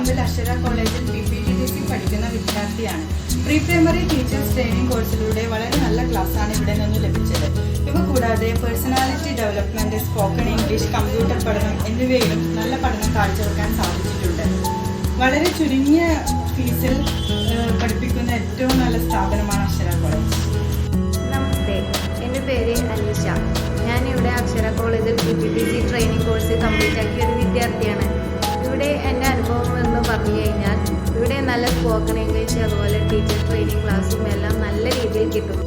പറമ്പിൽ അക്ഷര കോളേജിൽ PPTDC പഠിക്കുന്ന വിദ്യാർത്ഥിയാണ്. പ്രീ പ്രൈമറി ടീച്ചേഴ്സ് ട്രെയിനിങ് കോഴ്സിലൂടെ വളരെ നല്ല ക്ലാസ്സാണ് ഇവിടെ നിന്ന് ലഭിച്ചത്. ഇവ കൂടാതെ personality development, spoken English, computer പഠനം എന്നിവയിലും നല്ല പഠനം കാഴ്ചവെക്കാൻ സാധിച്ചിട്ടുണ്ട്. വളരെ ചുരുങ്ങിയ ഫീസിൽ പഠിപ്പിക്കുന്ന ഏറ്റവും നല്ല സ്ഥാപനമാണ് അക്ഷര കോളേജ്. നമസ്തേ, എൻ്റെ പേര് അലീഷ. ഞാനിവിടെ അക്ഷര കോളേജിൽ PPTC ട്രെയിനിങ് കോഴ്സ് കംപ്ലീറ്റ് ആക്കിയ ഒരു വിദ്യാർത്ഥിയാണ്. ഇവിടെ എൻ്റെ അനുഭവം എന്ന് പറഞ്ഞു കഴിഞ്ഞാൽ ഇവിടെ നല്ല സ്പോക്കൺ ഇംഗ്ലീഷ്, അതുപോലെ ടീച്ചർ ട്രെയിനിങ് ക്ലാസ്സും എല്ലാം നല്ല രീതിയിൽ കിട്ടും.